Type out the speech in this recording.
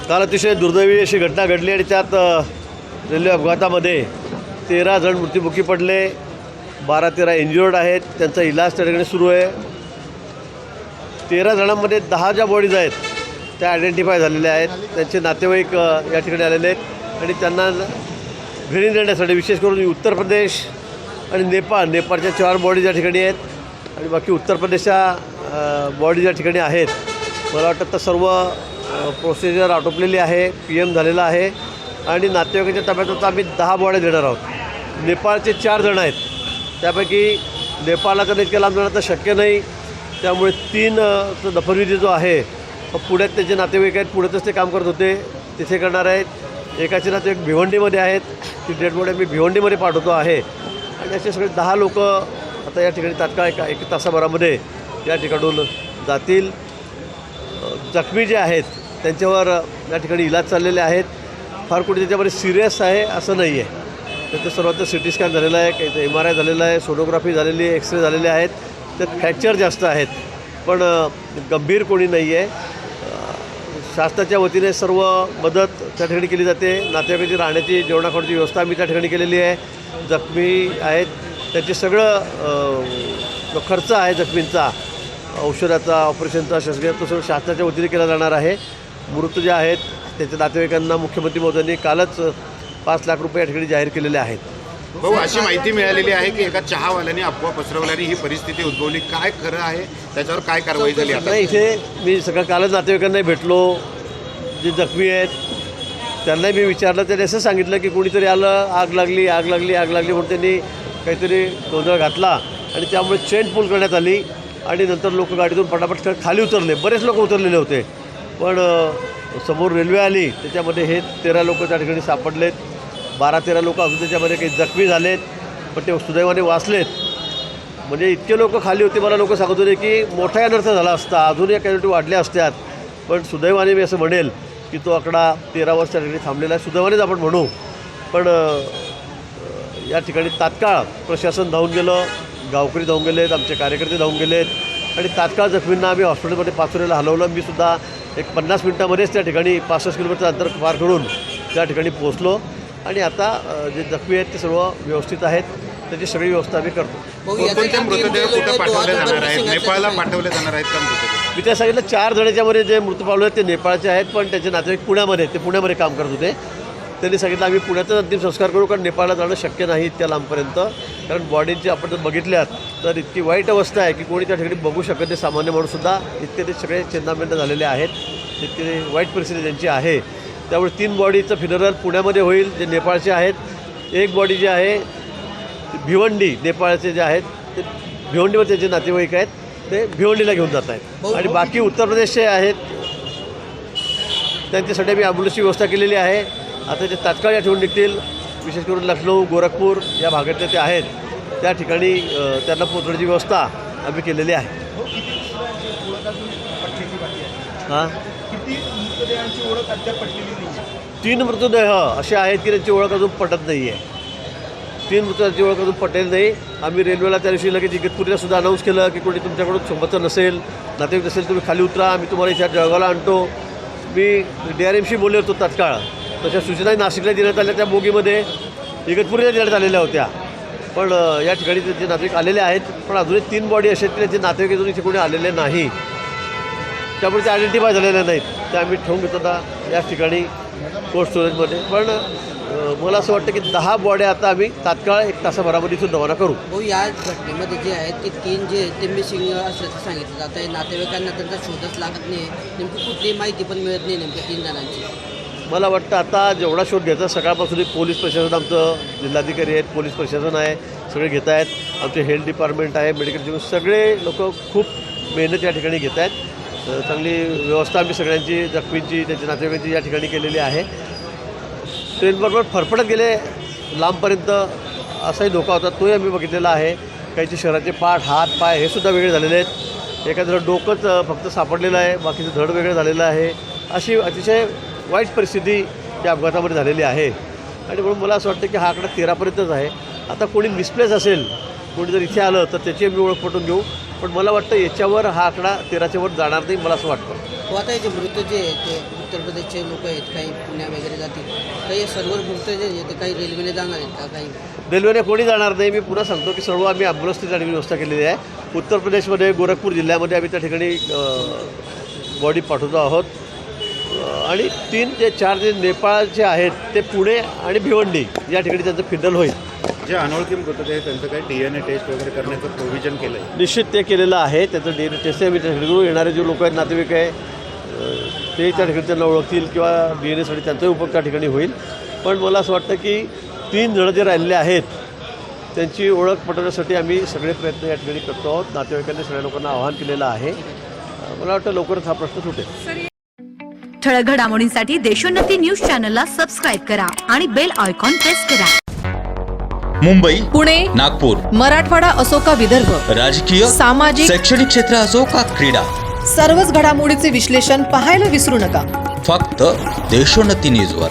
काल अतिशय दुर्दैवी अशी घटना घडली आणि त्यात रेल्वे अपघातामध्ये 13 जण मृत्युमुखी पडले, 12-13 इंज्युअर्ड आहेत. त्यांचा इलाज त्या ठिकाणी सुरू आहे. 13 जणांमध्ये 10 ज्या बॉडीज आहेत त्या आयडेंटिफाय झालेल्या आहेत. त्यांचे नातेवाईक या ठिकाणी आलेले आहेत आणि त्यांना घरी नेण्यासाठी विशेष करून उत्तर प्रदेश आणि नेपाळच्या 4 बॉडीज या ठिकाणी आहेत आणि बाकी उत्तर प्रदेशच्या बॉडीज या ठिकाणी आहेत. मला वाटतं तर सर्व प्रोसिजर आटोपलेली आहे, PM झालेला आहे आणि नातेवाईकाच्या ताब्यात आता आम्ही 10 बॉड्या देणार आहोत. नेपाळचे 4 जण आहेत, त्यापैकी नेपाळला तर इतक्या लांब जाणं तर शक्य नाही, त्यामुळे 3 दफनविधी जो आहे पुण्यात त्याचे नातेवाईक आहेत, पुण्यातच ते काम करत होते, तिथे करणार आहेत. एकाचे नातेवाईक भिवंडीमध्ये आहेत, ती डेड बॉडी मी भिवंडीमध्ये पाठवतो आहे आणि असे सगळे 10 लोक आता या ठिकाणी तात्काळ एक तासाभरामध्ये या ठिकाणून जातील. जखमी जे आहेत त्यांच्यावर या ठिकाणी इलाज चाललेले आहेत. फार कुठे त्याच्यामध्ये सिरियस आहे असं नाही आहे. त्याचं सर्वात CT स्कॅन झालेला आहे, काही MRI झालेला आहे, सोनोग्राफी झालेली आहे, एक्सरे झालेले आहेत. त्यात फ्रॅक्चर जास्त आहेत पण गंभीर कोणी नाही आहे. शासनाच्या वतीने सर्व मदत त्या ठिकाणी केली जाते. नातेवाईकाची राहण्याची जेवणाखाण्याची व्यवस्था आम्ही त्या ठिकाणी केलेली आहे. जखमी आहेत त्याचे सगळं जो खर्च आहे जखमींचा, औषधाचा, ऑपरेशनचा, शस्त्रक्रिया तो सगळं शासनाच्या वतीने केला जाणार आहे. मृत जे आहेत त्यांच्या नातेवाईकांना मुख्यमंत्री महोदयांनी कालच 5 लाख रुपये या ठिकाणी जाहीर केलेले आहेत. भाऊ, अशी माहिती मिळालेली आहे की एका चहावाल्याने अफवा पसरवल्याने ही परिस्थिती उद्भवली. काय खरं आहे, त्याच्यावर काय कारवाई झाली? आता नाही, इथे मी सगळं कालच नातेवाईकांनाही भेटलो, जे जखमी आहेत त्यांनाही मी विचारलं. त्यांनी असं सांगितलं की कोणीतरी आलं, आग लागली म्हणून त्यांनी काहीतरी गोंधळ घातला आणि त्यामुळे चेन पूल करण्यात आली आणि नंतर लोक गाडीतून पटापट खाली उतरले. बरेच लोक उतरलेले होते पण समोर रेल्वे आली, त्याच्यामध्ये हे 13 लोक त्या ठिकाणी सापडलेत. 12-13 लोक अजून त्याच्यामध्ये काही जखमी झालेत पण ते सुदैवाने वाचलेत. म्हणजे इतके लोक खाली होते, मला लोक सांगत होते की मोठा अनर्थ झाला असता, अजून या कॅज्युलिटी वाढल्या असत्यात, पण सुदैवाने मी असं म्हणेल की तो आकडा 13 वर्ष त्या ठिकाणी थांबलेला आहे. सुदैवानेच आपण म्हणू. पण या ठिकाणी तात्काळ प्रशासन धावून गेलं, गावकरी धावून गेलेत, आमचे कार्यकर्ते धावून गेलेत आणि तात्काळ जखमींना आम्ही हॉस्पिटलमध्ये पाचोऱ्याला हलवलं. मी सुद्धा एक 50 मिनिटामध्येच त्या ठिकाणी 65 किलोमीटर अंतर पार करून त्या ठिकाणी पोहोचलो आणि आता जे जखमी आहेत ते सर्व व्यवस्थित आहेत, त्याची सगळी व्यवस्था आम्ही करतो. कोणते मृतदेह कुठे पाठवले जाणार आहेत? नेपाळला पाठवले जाणार आहेत का मृतदेह? मी त्या सांगितलं 4 जणांच्यामध्ये जे मृत पावले आहेत ते नेपाळचे आहेत, पण त्याचे नातेवाईक पुण्यामध्ये आहेत, ते पुण्यामध्ये काम करत होते. त्यांनी सांगितलं आम्ही पुण्यातच अंतिम संस्कार करू, कारण नेपाळला जाणं शक्य नाही इतक्या लांबपर्यंत, कारण बॉडीचे आपण जर बघितल्यात तर इतकी वाईट अवस्था आहे की कोणी त्या ठिकाणी बघू शकत नाही, सामान्य माणूससुद्धा. इतके ते सगळे चिंतामंद झालेले आहेत, इतके वाईट परिस्थिती त्यांची आहे. त्यामुळे 3 बॉडीचं फिनरल पुण्यामध्ये होईल जे नेपाळचे आहेत. एक बॉडी जी आहे भिवंडी, नेपाळचे जे आहेत ते भिवंडीमध्ये जे नातेवाईक आहेत ते भिवंडीला घेऊन जात आहेत आणि बाकी उत्तर प्रदेशचे आहेत त्यांच्यासाठी मी ॲम्ब्युलन्सची व्यवस्था केलेली आहे. आता ते तात्काळ या ठिकाणी निघतील. विशेष करून लखनौ, गोरखपूर या भागातले ते आहेत, त्या ठिकाणी त्यांना पोहोचण्याची व्यवस्था आम्ही केलेली आहे. हां, 3 मृतदेह असे आहेत की त्यांची ओळख अजून पटत नाही आहे. 3 मृतदेहाची ओळख अजून पटेल नाही. आम्ही रेल्वेला त्या दिवशी लगेच इगतपुरीला सुद्धा अनाऊन्स केलं की कोणी तुमच्याकडून सोबतचं नसेल, नातेवाईक नसेल, तुम्ही खाली उतरा, आम्ही तुम्हाला इथे जळगावला आणतो. मी DRMशी बोलले होतो तात्काळ. तशा सूचनाही नाशिकला देण्यात आल्या, त्या बोगीमध्ये इगतपुरीला देण्यात आलेल्या होत्या. पण या ठिकाणी त्यांचे नातेवाईक आलेले आहेत, पण अजूनही 3 बॉडी असे आहेत की त्यांचे नातेवाईक अजून इथे कोणी आलेले नाही, त्यामुळे ते आयडेंटिफाय झालेले नाहीत. ते आम्ही ठेवून घेतो आता या ठिकाणी कोल्ड स्टोरेजमध्ये. पण मला असं वाटतं की 10 बॉड्या आता आम्ही तात्काळ 1 तासाभरामध्ये इथून रवाना करू. हो, या घटनेमध्ये जे आहेत ते 3 जे ते मिसिंग असल्याचं सांगितलं जातं आहे. नातेवाईकांना त्यांचा शोधच लागत नाही, नेमकी कुठलीही माहिती पण मिळत नाही नेमक्या 3 जणांची. मला वाटतं आता जेवढा शोध घ्यायचा सकाळपासून पोलीस प्रशासन, आमचं जिल्हाधिकारी आहेत, पोलीस प्रशासन आहे, सगळे घेत आहेत. आमचे हेल्थ डिपार्टमेंट आहे, मेडिकल, सगळे लोक खूप मेहनत या ठिकाणी घेत आहेत. चांगली व्यवस्था आम्ही सगळ्यांची, जखमींची, त्यांच्या नातेवाईकांची या ठिकाणी केलेली आहे. ट्रेनबरोबर फरफडत गेले लांबपर्यंत असाही धोका होता, तोही आम्ही बघितलेला आहे. काहीचे शरीराचे पाठ, हात, पाय हे सुद्धा वेगळे झालेले आहेत. एखादं डोकंच फक्त सापडलेलं आहे, बाकीचं धड वेगळं झालेलं आहे. अशी अतिशय वाईट परिस्थिती त्या अपघातामध्ये झालेली आहे आणि म्हणून मला असं वाटतं की हा आकडा 13पर्यंतच आहे. आता कोणी मिसप्लेस असेल, कोणी जर इथे आलं तर त्याची आम्ही ओळख पटवून घेऊ. पण मला वाटतं याच्यावर हा आकडा 13च्या वर जाणार नाही, मला असं वाटतं. हो, आता हे जे मृत जे आहे ते उत्तर प्रदेशचे लोक आहेत, काही पुण्या वगैरे जातील, तर हे सर्व मृत जे आहे ते काही रेल्वेने जाणार आहेत का? काही रेल्वेने कोणी जाणार नाही. मी पुन्हा सांगतो की सर्व आम्ही ॲम्ब्युलन्सची त्या ठिकाणी व्यवस्था केलेली आहे. उत्तर प्रदेशमध्ये गोरखपूर जिल्ह्यामध्ये आम्ही त्या ठिकाणी बॉडी पाठवतो आहोत. आणि 4 जे नेपाळचे आहेत ते पुणे आणि भिवंडी या ठिकाणी त्यांचं फिनल होईल. जे अनोळखी मृतदेह आहे त्यांचं काही DNA टेस्ट वगैरे करण्याचं प्रोव्हिजन केलं आहे? निश्चित ते केलेलं आहे. त्याचं DNA टेस्ट आम्ही त्या ठिकाणी करू. येणारे जे लोक आहेत, नातेवाईक आहे, ते त्या ठिकाणी त्यांना ओळखतील किंवा DNA साठी त्यांचाही उपयोग त्या ठिकाणी होईल. पण मला असं वाटतं की 3 जण जे राहिलेले आहेत त्यांची ओळख पटवण्यासाठी आम्ही सगळे प्रयत्न या ठिकाणी करतो आहोत. नातेवाईकांनी सगळ्या लोकांना आवाहन केलेलं आहे. मला वाटतं लवकरच हा प्रश्न सुटेल. ठळक घडामोडींसाठी देशोन्नती न्यूज चॅनलला सबस्क्राईब करा आणि बेल आयकॉन प्रेस करा. मुंबई, पुणे, नागपूर, मराठवाडा असो का विदर्भ, राजकीय, सामाजिक, शैक्षणिक क्षेत्र असो का क्रीडा, सर्वच घडामोडीचे विश्लेषण पाहायला विसरू नका. फक्त देशोन्नती न्यूजवर.